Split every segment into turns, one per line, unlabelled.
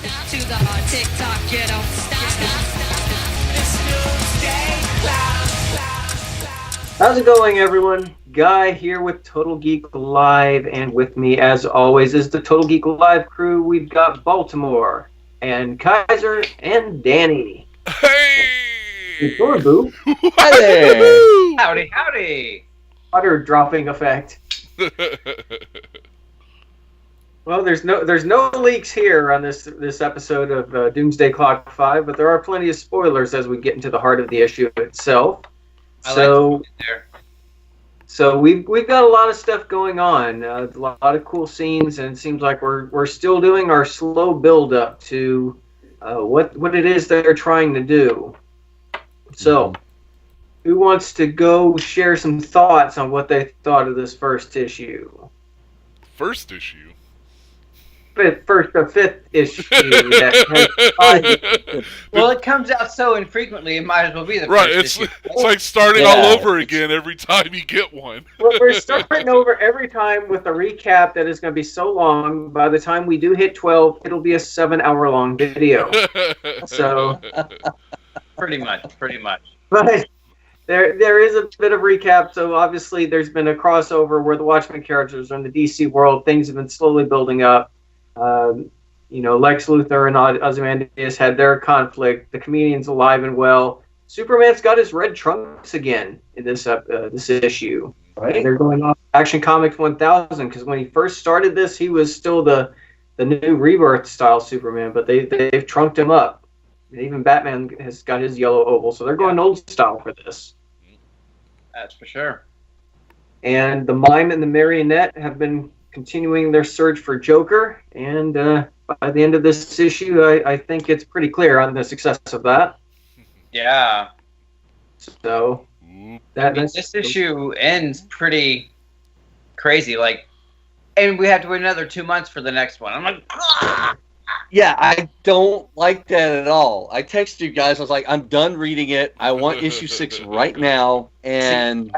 To the TikTok, you don't stop. It's Doomsday Clock.
How's it going, everyone? Guy here with Total Geek Live, and with me, as always, is the Total Geek Live crew. We've got Baltimore, and Kaiser, and Danny.
Hey!
Boo.
Hi there!
Howdy, howdy!
Water dropping effect. Well, there's no leaks here on this episode of Doomsday Clock 5, but there are plenty of spoilers as we get into the heart of the issue itself. So we've got a lot of stuff going on, a lot of cool scenes, and it seems like we're still doing our slow build up to what it is they're trying to do. So, who wants to go share some thoughts on what they thought of this first issue?
First issue?
Fifth issue.
Well, it comes out so infrequently, it might as well be the
Right,
first issue.
it's like starting all over again every time you get one.
Well, we're starting over every time with a recap that is going to be so long. By the time we do hit 12, it'll be a 7-hour-long video. So,
Pretty much.
but there is a bit of recap. So obviously, there's been a crossover where the Watchmen characters are in the DC world. Things have been slowly building up. Lex Luthor and Ozymandias had their conflict. The comedian's alive and well. Superman's got his red trunks again in this issue. Right. And they're going off Action Comics 1000 because when he first started this, he was still the new Rebirth style Superman, but they've trunked him up. And even Batman has got his yellow oval, so they're going old style for this.
That's for sure.
And the Mime and the Marionette have been continuing their search for Joker, and by the end of this issue, I think it's pretty clear on the success of that.
Yeah.
So
this issue ends pretty crazy, and we have to wait another 2 months for the next one. I'm like, ah!
Yeah, I don't like that at all. I texted you guys. I was like, I'm done reading it. I want issue 6 right now. And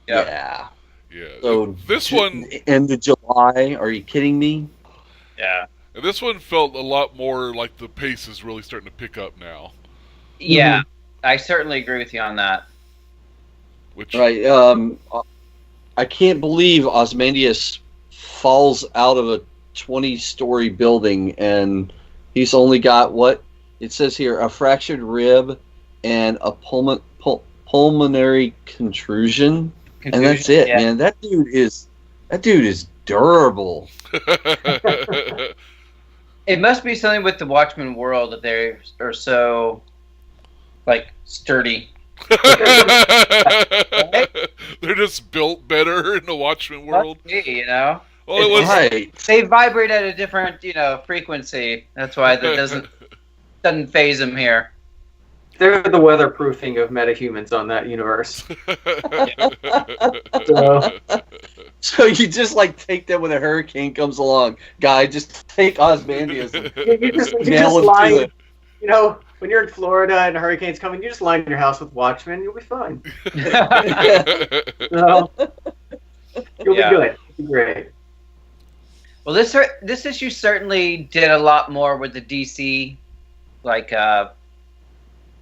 yeah. So
this one,
end of July. Are you kidding me?
Yeah.
And this one felt a lot more like the pace is really starting to pick up now.
Yeah, I certainly agree with you on that.
Right. I can't believe Ozymandias falls out of a 20-story building, and he's only got what it says here: a fractured rib and a pulmonary contusion. And that's it, man. That dude is durable.
It must be something with the Watchmen world that they are so sturdy.
They're just built better in the Watchmen world.
Well,
it was
right.
They vibrate at a different, frequency. That's why that doesn't phase them here.
They're the weatherproofing of metahumans on that universe.
So you just take them when a hurricane comes along, guy. Just take Ozymandias.
You just line. When you're in Florida and a hurricane's coming, you just line your house with Watchmen. You'll be fine. So, you'll be good. It'll be great.
Well, this issue certainly did a lot more with the DC,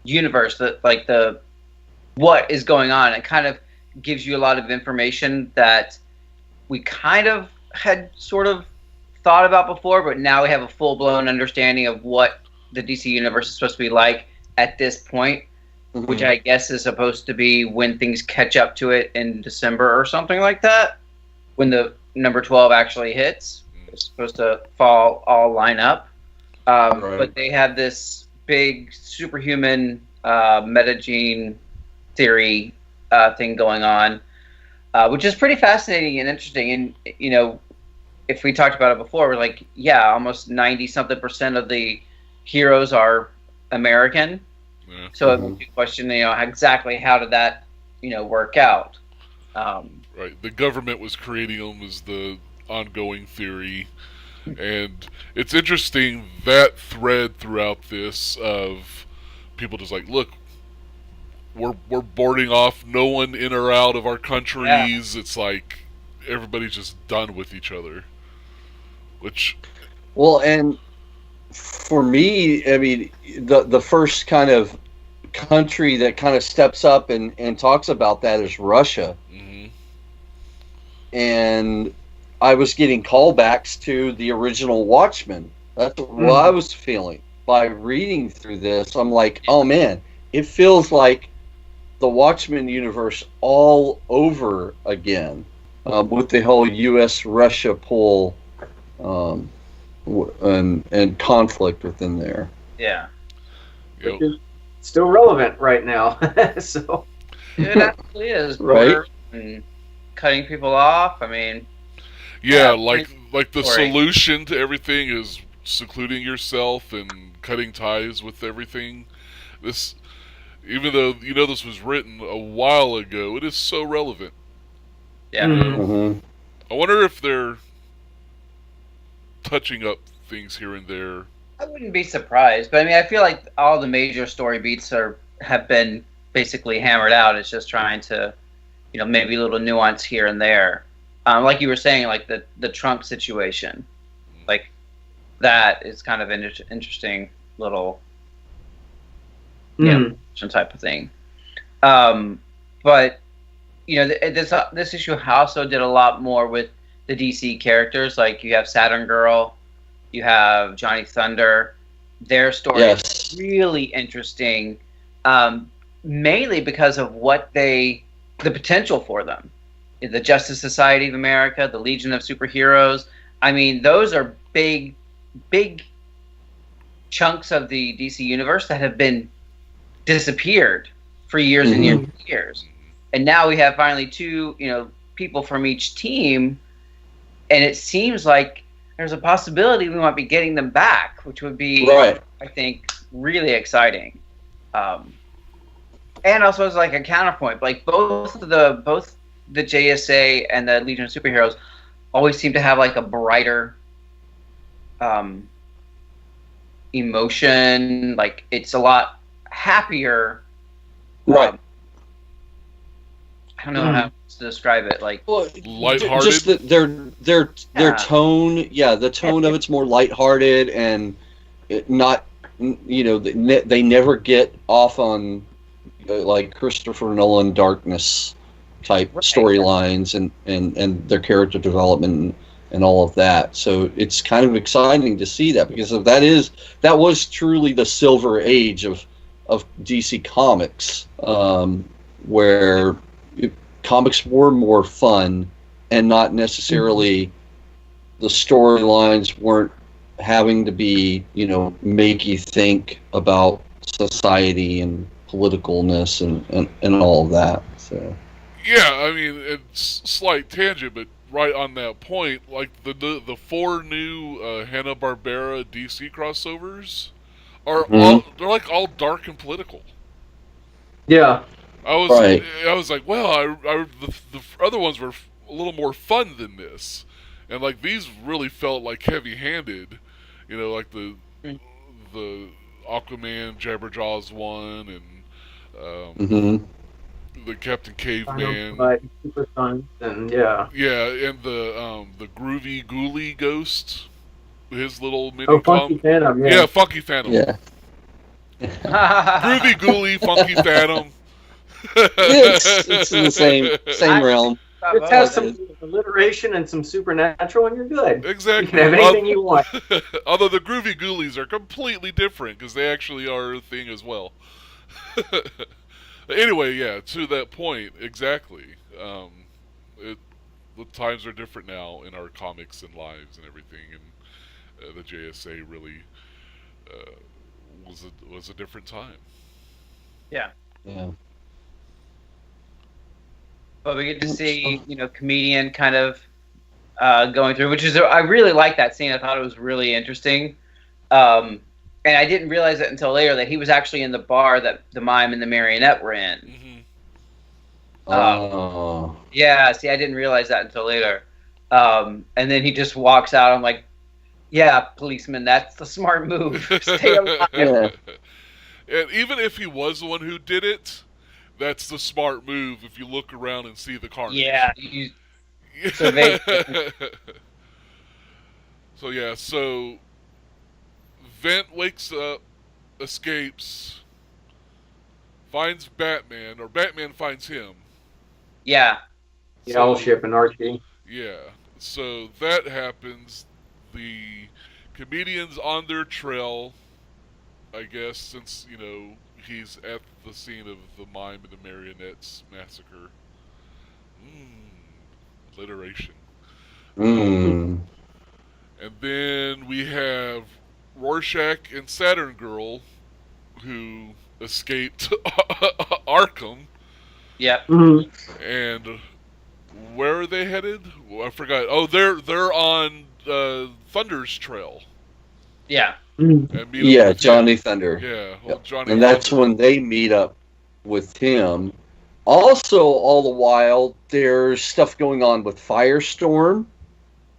universe, the what is going on. It kind of gives you a lot of information that we kind of had sort of thought about before, but now we have a full-blown understanding of what the DC universe is supposed to be like at this point, which I guess is supposed to be when things catch up to it in December or something like that, when the number 12 actually hits. It's supposed to all line up.
Right.
But they have this big superhuman metagene theory thing going on, which is pretty fascinating and interesting. And if we talked about it before, we're almost 90-something% of the heroes are American. Yeah. So it makes you question, exactly how did that, work out?
Right. The government was creating them as the ongoing theory. And it's interesting that thread throughout this of people just look, we're boarding off no one in or out of our countries. Yeah. It's everybody's just done with each other. Which
Well, and for me, I mean, the first kind of country that kind of steps up and talks about that is Russia.
Mm-hmm.
And I was getting callbacks to the original Watchmen. That's what I was feeling by reading through this. I'm like, oh man, it feels like the Watchmen universe all over again, with the whole U.S.-Russia pull and conflict within there.
Yeah.
Which is still relevant right now. So
It actually is.
Right.
And cutting people off. I mean.
Yeah,
Yeah,
like the solution to everything is secluding yourself and cutting ties with everything. This, even though this was written a while ago, it is so relevant.
Yeah.
Mm-hmm.
I wonder if they're touching up things here and there.
I wouldn't be surprised, but I mean, I feel like all the major story beats have been basically hammered out. It's just trying to, maybe a little nuance here and there. Like you were saying, like the Trump situation, like that is kind of an interesting little, type of thing. But this issue also did a lot more with the DC characters. Like you have Saturn Girl, you have Johnny Thunder. Their story is really interesting, mainly because of the potential for them. The Justice Society of America, the Legion of Superheroes. I mean, those are big chunks of the DC universe that have been disappeared for years and years and years. And now we have finally two, people from each team, and it seems like there's a possibility we might be getting them back, which would be, I think, really exciting. And also as like a counterpoint, like both the JSA and the Legion of Superheroes always seem to have like a brighter emotion. Like it's a lot happier.
Right.
I don't know how to describe it. Like
Lighthearted.
Just their tone. Yeah, the tone of it's more lighthearted and not. They never get off on like Christopher Nolan darkness type storylines and their character development and all of that. So it's kind of exciting to see that, because that was truly the silver age of DC Comics, where comics were more fun and not necessarily the storylines weren't having to be, make you think about society and politicalness and all of that. So
yeah, I mean, it's slight tangent, but right on that point, like the 4 new Hanna-Barbera DC crossovers are they're like all dark and political.
yeah.
I was like, well, the other ones were a little more fun than this, and like these really felt like heavy-handed, like the Aquaman Jabberjaws one and the Captain Caveman,
Super fun, and and
the Groovy Ghoulie Ghost, his little mini
Funky Phantom,
yeah, Funky Phantom, Groovy Ghoulie, Funky Phantom.
it's in the same realm.
Just have some alliteration and some supernatural, and you're good.
Exactly.
You can have anything you want.
Although the Groovy Ghoulies are completely different, because they actually are a thing as well. Anyway, yeah, to that point, exactly. The times are different now in our comics and lives and everything, and the JSA really was a different time.
Yeah.
Yeah.
But we get to see, comedian kind of going through, which is, I really like that scene. I thought it was really interesting. And I didn't realize it until later that he was actually in the bar that the mime and the marionette were in. Yeah, see, I didn't realize that until later. And then he just walks out. I'm like, yeah, policeman, that's the smart move. Stay alive.
Yeah.
And even if he was the one who did it, that's the smart move if you look around and see the carnage.
Yeah, you survey.
So yeah, so Vent wakes up, escapes, finds Batman, or Batman finds him.
Yeah.
The Owl Ship and Archie.
Yeah. So that happens. The comedian's on their trail, I guess, since, he's at the scene of the Mime and the Marionettes massacre. Alliteration.
Mm.
And then we have Rorschach and Saturn Girl, who escaped Arkham.
Yep.
Mm-hmm.
And where are they headed? Well, I forgot. Oh, they're on Thunder's trail.
Yeah.
And
Yeah, Johnny Thunder.
Yeah, well, Johnny.
And that's
Thunder.
when they meet up with him. Also, all the while, there's stuff going on with Firestorm.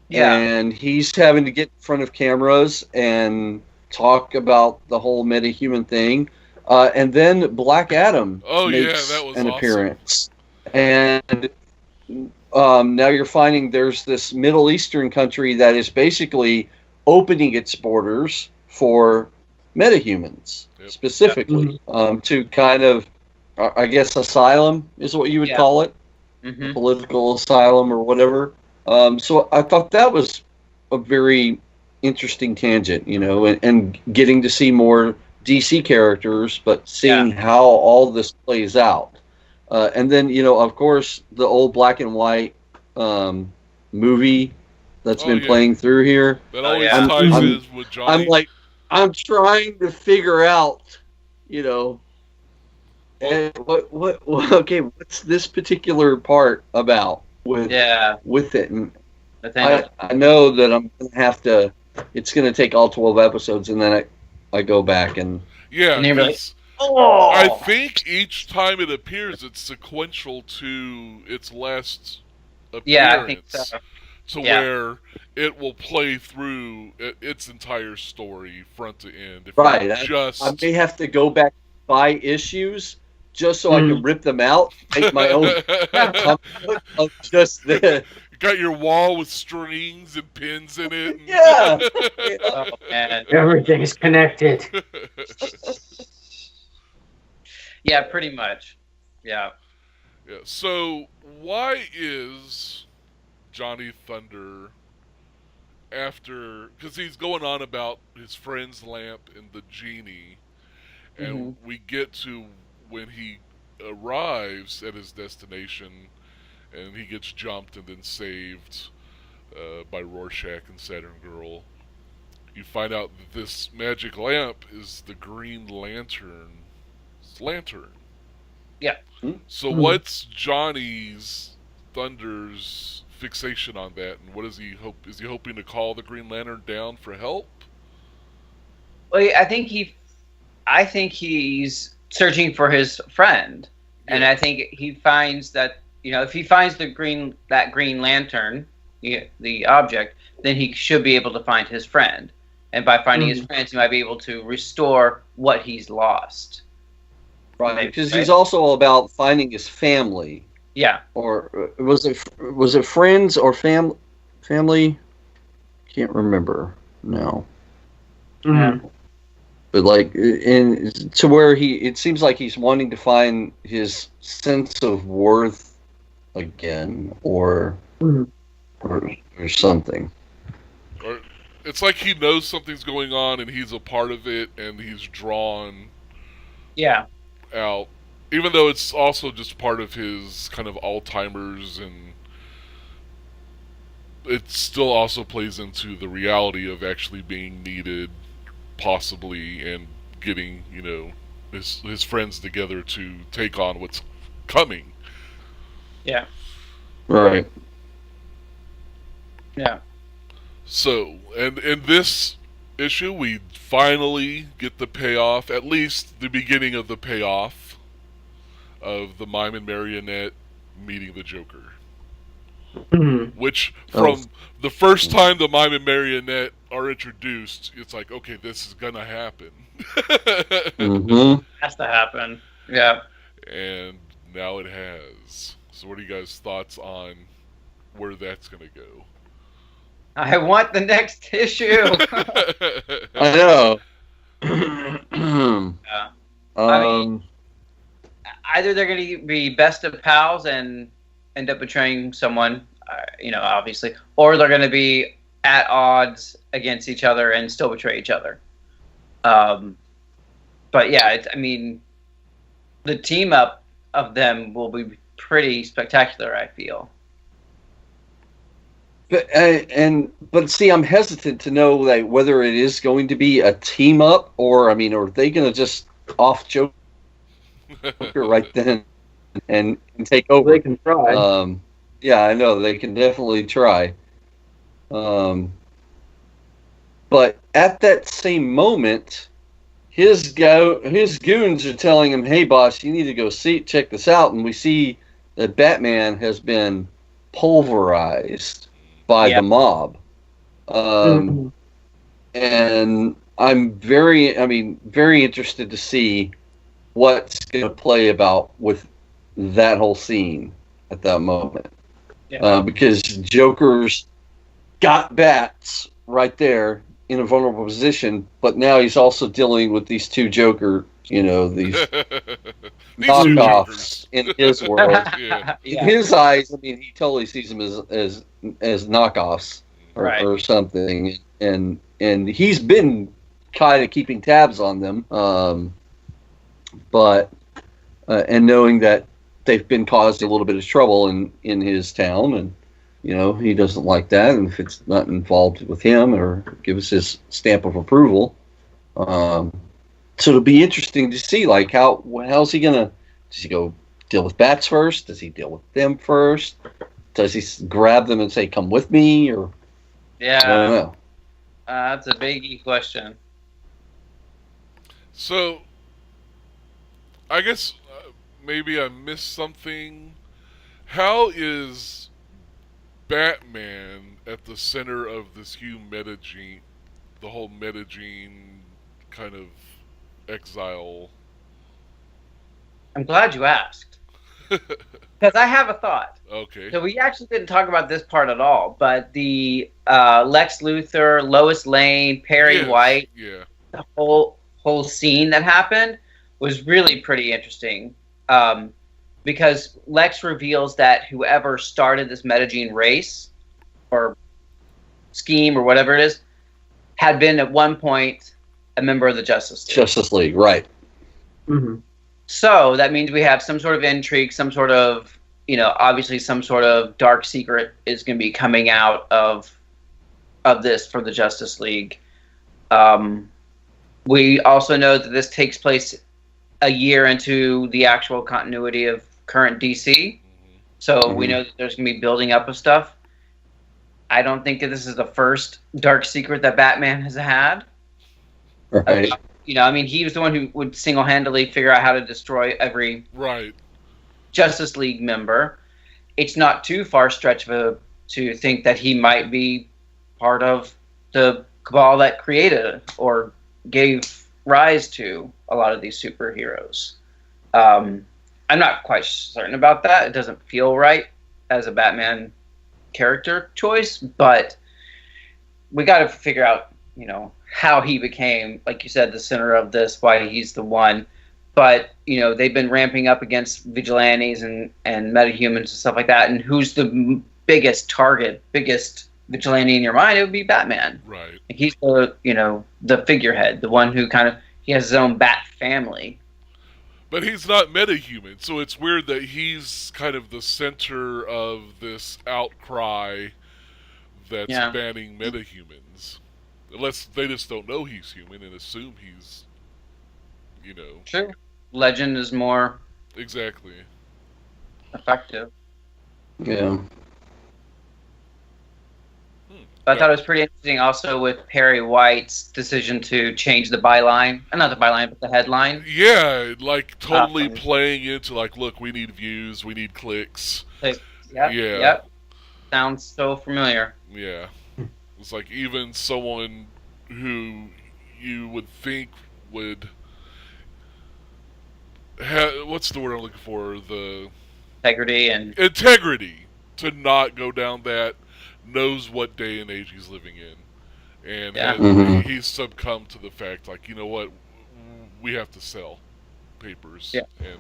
Yeah.
And he's having to get in front of cameras and talk about the whole metahuman thing. And then Black Adam makes
that was
an
awesome.
appearance. And now you're finding there's this Middle Eastern country that is basically opening its borders for metahumans, specifically, to kind of, I guess, asylum is what you would call it, political asylum or whatever. So I thought that was a very interesting tangent, and getting to see more DC characters, but seeing how all this plays out. And then, of course, the old black and white movie that's been playing through here.
That always ties in with Johnny.
I'm trying to figure out, and what's this particular part about with it? And I know that I'm going to have to, it's going to take all 12 episodes, and then I go back and...
Yeah, I think each time it appears, it's sequential to its last appearance.
Yeah, I think so.
To where it will play through its entire story, front to end.
Right. I may have to go back and buy issues just so I can rip them out, make my own of just this.
You got your wall with strings and pins in it. And...
Yeah.
Oh, man.
Everything's connected.
Yeah,
pretty much. Yeah.
Yeah. So why is Johnny Thunder, because he's going on about his friend's lamp and the genie, and we get to when he arrives at his destination, and he gets jumped and then saved by Rorschach and Saturn Girl. You find out that this magic lamp is the Green Lantern's lantern.
Yeah.
So what's Johnny's Thunder's fixation on that, and what does he hope? Is he hoping to call the Green Lantern down for help?
Well, I think he's searching for his friend, and I think he finds that if he finds that Green Lantern, the object, then he should be able to find his friend, and by finding his friends, he might be able to restore what he's lost.
Right, because he's also about finding his family.
Yeah.
Or was it friends or family? Can't remember now.
Mm-hmm.
But to where it seems like he's wanting to find his sense of worth again, or something.
Or it's like he knows something's going on and he's a part of it, and he's drawn.
Yeah.
Out, even though it's also just part of his kind of Alzheimer's, and it still also plays into the reality of actually being needed, possibly, and getting his friends together to take on what's coming.
Yeah.
Right.
Yeah.
So, and in this issue, we finally get the payoff, at least the beginning of the payoff, of the Mime and Marionette meeting the Joker. Which, from the first time the Mime and Marionette are introduced, it's like, okay, this is gonna happen.
Has to happen. Yeah.
And now it has. So what are you guys' thoughts on where that's gonna go?
I want the next issue.
I know.
either they're going to be best of pals and end up betraying someone, obviously, or they're going to be at odds against each other and still betray each other. But yeah, the team up of them will be pretty spectacular, I feel.
But see, I'm hesitant to know whether it is going to be a team up or are they going to just off Joker right then and take over?
They can try.
Yeah, I know they can definitely try. But at that same moment, his goons are telling him, "Hey, boss, you need to go check this out." And we see that Batman has been pulverized by the mob. And I'm very interested to see what's going to play about with that whole scene at that moment. Yeah. Because Joker's got bats right there in a vulnerable position, but now he's also dealing with these two Joker, these knockoffs in his world.
Yeah.
In his eyes, he totally sees them as knockoffs or something, and he's been kind of keeping tabs on them, but knowing that they've been causing a little bit of trouble in his town, and he doesn't like that, and if it's not involved with him or give us his stamp of approval. So it'll be interesting to see, how's he gonna? Does he go deal with bats first? Does he deal with them first? Does he grab them and say, "Come with me"? Or
yeah,
I don't know.
That's a biggie question.
So, I guess maybe I missed something. How is Batman at the center of this huge metagene, the whole metagene kind of exile?
I'm glad you asked. Because I have a thought.
Okay.
So we actually didn't talk about this part at all, but the Lex Luthor, Lois Lane, Perry White, the whole scene that happened was really pretty interesting. Because Lex reveals that whoever started this metagene race or scheme or whatever it is had been at one point a member of the Justice League.
Justice League, right.
Mm-hmm.
So that means we have some sort of intrigue, some sort of, obviously some sort of dark secret is going to be coming out of this for the Justice League. We also know that this takes place a year into the actual continuity of current DC. So we know that there's going to be building up of stuff. I don't think that this is the first dark secret that Batman has had.
Right.
He was the one who would single-handedly figure out how to destroy every Justice League member. It's not too far-stretched to think that he might be part of the cabal that created or gave rise to a lot of these superheroes. I'm not quite certain about that. It doesn't feel right as a Batman character choice, but we got to figure out, how he became, like you said, the center of this, why he's the one. But, they've been ramping up against vigilantes and metahumans and stuff like that. And who's the biggest target, biggest vigilante in your mind? It would be Batman.
Right.
He's the, the figurehead, the one who he has his own Bat family.
But he's not metahuman, so it's weird that he's kind of the center of this outcry that's banning metahumans. Unless they just don't know he's human and assume he's,
True. Legend is more
exactly
effective.
Yeah.
But I thought it was pretty interesting also with Perry White's decision to change the byline. Not the byline, but the headline.
Yeah, totally playing into look, we need views, we need clicks.
Yep. Sounds so familiar.
Yeah. It's even someone who you would think would have, what's the word I'm looking for? The integrity to not go down that, knows what day and age he's living in. And he's succumbed to the fact, you know what, we have to sell papers and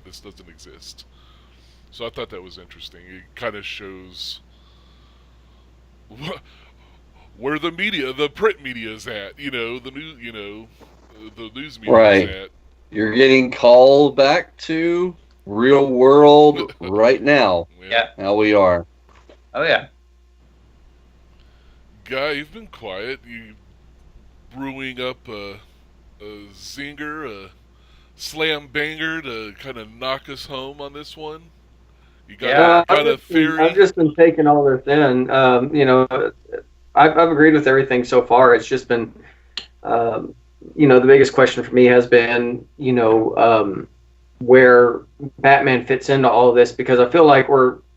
this doesn't exist. So I thought that was interesting. It kind of shows where the media, the print media, is at. The news media
Right.
is at.
You're getting called back to real world right now.
Yeah.
How we are.
Oh yeah.
Guy, you've been quiet. You brewing up a zinger, a slam banger to kind of knock us home on this one. You got a theory?
I've just been taking all this in. I've agreed with everything so far. It's just been, the biggest question for me has been, where Batman fits into all of this, because I feel like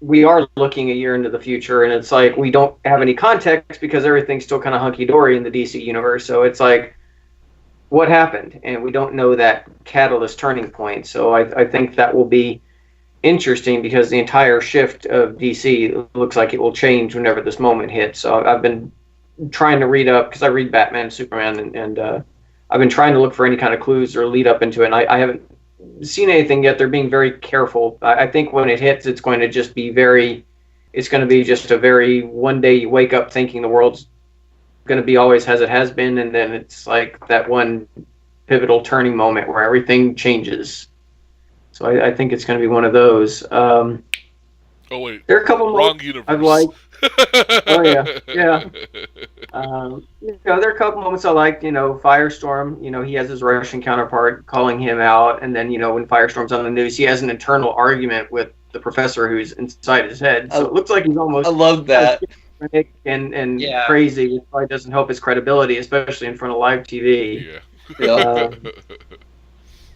we are looking a year into the future, and it's like we don't have any context because everything's still kind of hunky-dory in the DC universe. So it's like, what happened? And we don't know that catalyst turning point. So I think that will be interesting, because the entire shift of DC looks like it will change whenever this moment hits. So I've been trying to read up, because I read Batman, Superman, and I've been trying to look for any kind of clues or lead up into it, and I haven't seen anything yet. They're being very careful. I think when it hits, it's going to just be just a very, one day you wake up thinking the world's going to be always as it has been, and then it's like that one pivotal turning moment where everything changes. So I think it's going to be one of those.
Oh wait,
there are a couple
wrong
more
universe.
I've liked. Oh yeah. There are a couple moments I liked. Firestorm. He has his Russian counterpart calling him out, and then when Firestorm's on the news, he has an internal argument with the professor who's inside his head. So it looks like he's almost.
I love that.
And crazy, which probably doesn't help his credibility, especially in front of live TV.
Yeah.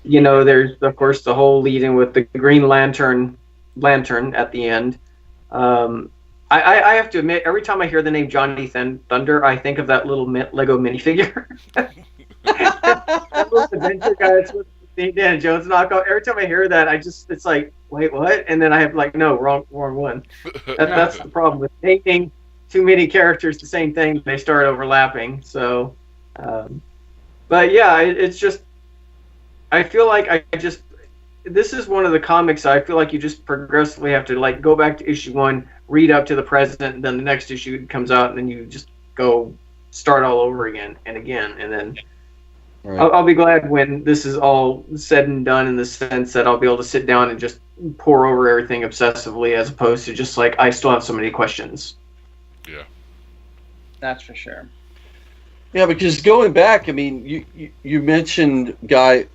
There's of course the whole lead-in with the Green Lantern at the end. I have to admit, every time I hear the name Johnny Thunder, I think of that little Lego minifigure. That little adventure guy that's with the Indiana Jones knockoff. Every time I hear that, it's like, wait, what? And then I have no, wrong one. That's the problem with making too many characters the same thing. They start overlapping. So, but yeah, it's just, I feel like this is one of the comics I feel like you just progressively have to go back to issue 1, read up to the present, and then the next issue comes out, and then you just go start all over again, and then right. I'll be glad when this is all said and done, in the sense that I'll be able to sit down and just pour over everything obsessively, as opposed to just I still have so many questions.
Yeah.
That's for sure.
Yeah, because going back, I mean, you mentioned, Guy,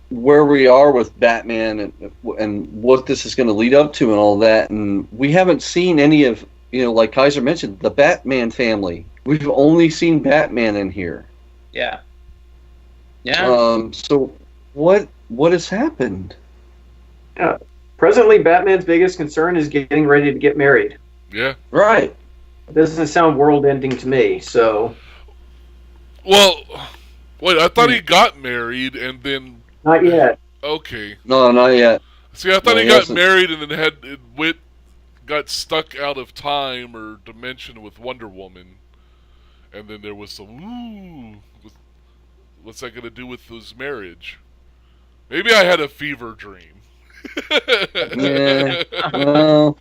where we are with Batman and what this is going to lead up to and all that, and we haven't seen any of, like Kaiser mentioned, the Batman family. We've only seen Batman in here.
Yeah. Yeah.
So what has happened?
Yeah. Presently, Batman's biggest concern is getting ready to get married.
Yeah.
Right.
It doesn't sound world-ending to me, so...
Well, wait, I thought he got married and then...
Not yet.
Okay.
No, not yet.
See, I thought he got married and then got stuck out of time or dimension with Wonder Woman. And then there was some, what's that going to do with his marriage? Maybe I had a fever dream.
Yeah. Well...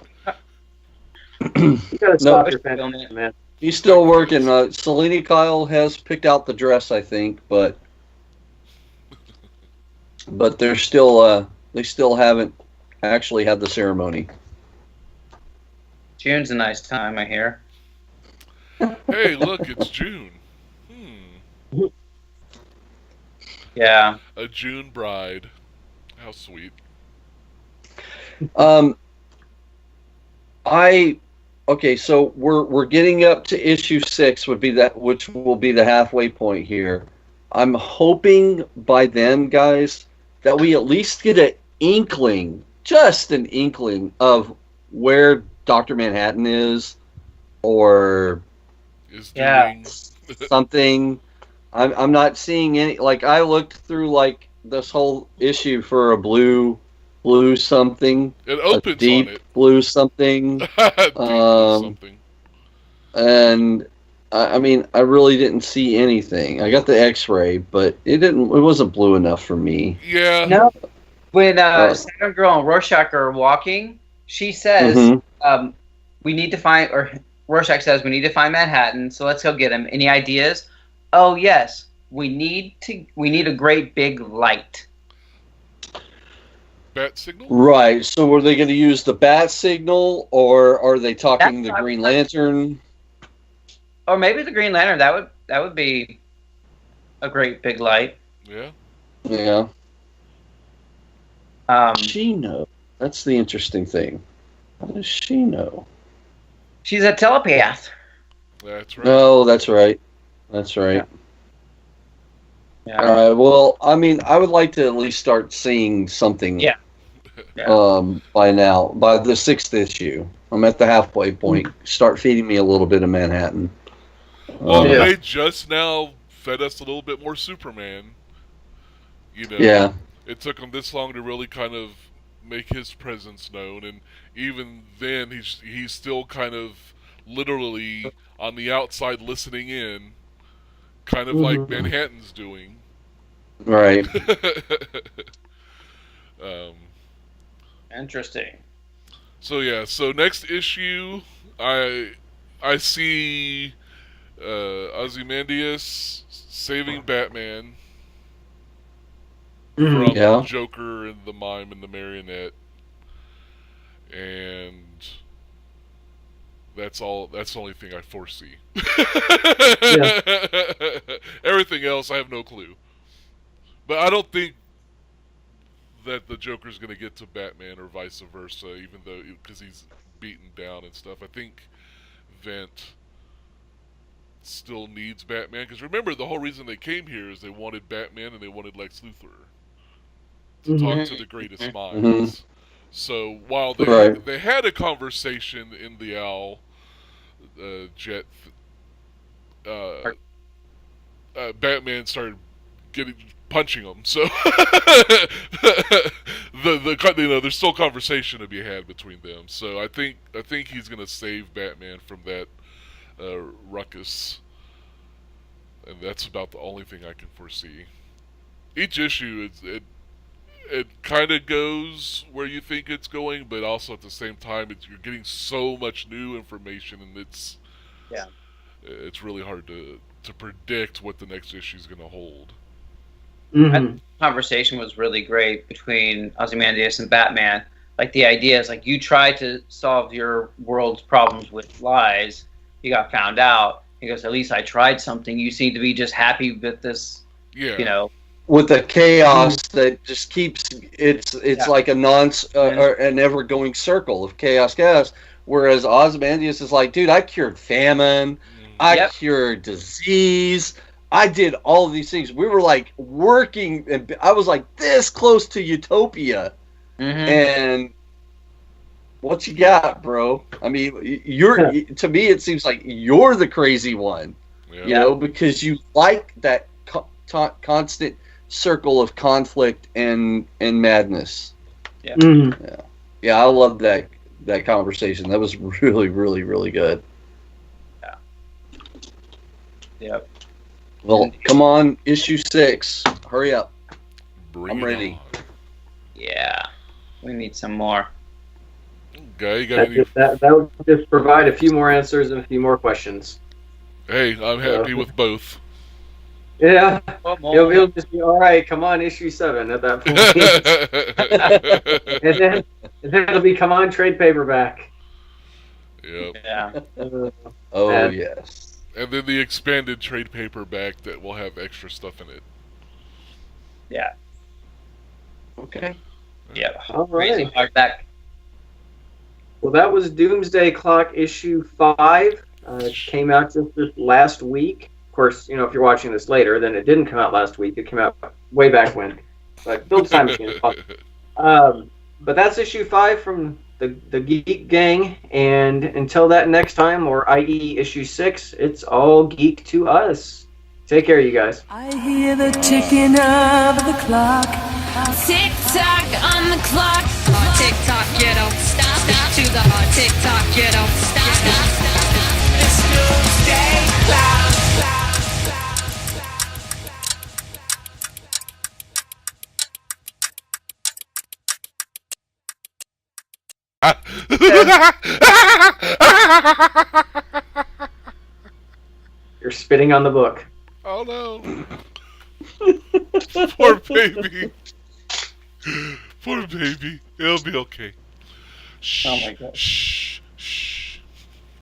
You gotta stop your fantasy, man.
He's still working. Selene Kyle has picked out the dress, I think, but they're still they still haven't actually had the ceremony.
June's a nice time, I hear.
Hey, look, it's June.
Yeah.
A June bride. How sweet.
Okay, so we're getting up to issue 6 which will be the halfway point here. I'm hoping by then, guys, that we at least get an inkling, just an inkling of where Dr. Manhattan is, or something. I'm not seeing any. I looked through this whole issue for a blue something.
It opens
a deep
on it.
Blue something.
Deep blue something.
And I mean, I really didn't see anything. I got the X-ray, but it wasn't blue enough for me.
Yeah.
No,
when Saturn Girl and Rorschach are walking, she says, "We need to find," or Rorschach says, "We need to find Manhattan. So let's go get him. Any ideas?" Oh yes, we need a great big light.
Bat signal?
Right. So were they going to use the bat signal, or are they talking the Green Lantern?
Or maybe the Green Lantern. That would be a great big light.
Yeah.
Yeah. She know. That's the interesting thing. How does she know?
She's a telepath.
That's right.
No, that's right. That's right.
Yeah.
All right. Well, I mean, I would like to at least start seeing something.
Yeah.
By now, by the 6th issue, I'm at the halfway point. Start feeding me a little bit of Manhattan.
Well, they just now fed us a little bit more Superman. You know.
Yeah.
It took him this long to really kind of make his presence known, and even then, he's still kind of literally on the outside listening in, kind of like Manhattan's doing.
Right.
Interesting.
So yeah, so next issue, I see Ozymandias saving Batman from Joker and the Mime and the Marionette, and that's all. That's the only thing I foresee. Everything else, I have no clue. But I don't think that the Joker's going to get to Batman or vice versa, even though, because he's beaten down and stuff. I think Vent still needs Batman, because remember, the whole reason they came here is they wanted Batman and they wanted Lex Luthor to talk to the greatest minds. So while they had a conversation in the Owl jet, Batman started punching him. So there's still conversation to be had between them. So I think he's gonna save Batman from that ruckus, and that's about the only thing I can foresee. Each issue it kind of goes where you think it's going, but also at the same time, you're getting so much new information, and it's really hard to predict what the next issue is going to hold.
That conversation was really great between Ozymandias and Batman. Like, the idea is, like, you try to solve your world's problems with lies, you got found out. He goes, at least I tried something. You seem to be just happy with this, you know.
With the chaos that just keeps, it's like an ever-going circle of chaos. Whereas Ozymandias is like, dude, I cured famine, I cured disease, I did all of these things. We were like working, and I was like this close to utopia. And what you got, bro? I mean, to me, it seems like you're the crazy one, you know, because you like that constant circle of conflict and madness. I love that conversation. That was really, really, really good. Well, come on, issue 6. Hurry up. I'm ready.
We need some more.
Okay, you got any?
That would just provide a few more answers and a few more questions.
Hey, I'm happy with both.
Yeah, he'll just be all right. Come on, issue 7 at that point, and then it'll be come on, trade paperback.
Yep.
Yes.
And then the expanded trade paperback that will have extra stuff in it.
Okay.
All right.
Hardback.
Well, that was Doomsday Clock issue 5. It came out just this last week. Of course, you know, if you're watching this later, then it didn't come out last week. It came out way back when. But Build Time Machine is awesome. But that's issue 5 from the Geek Gang. And until that next time, or i.e. issue 6, it's all geek to us. Take care, you guys.
I hear the ticking of the clock. Tick tock on the clock. Tick tock, you don't stop. To the tick tock, you don't stop. It's Doomsday Clock.
You're spitting on the book.
Oh no. Poor baby. Poor baby. It'll be okay. Shh.
Oh my God.
Shh.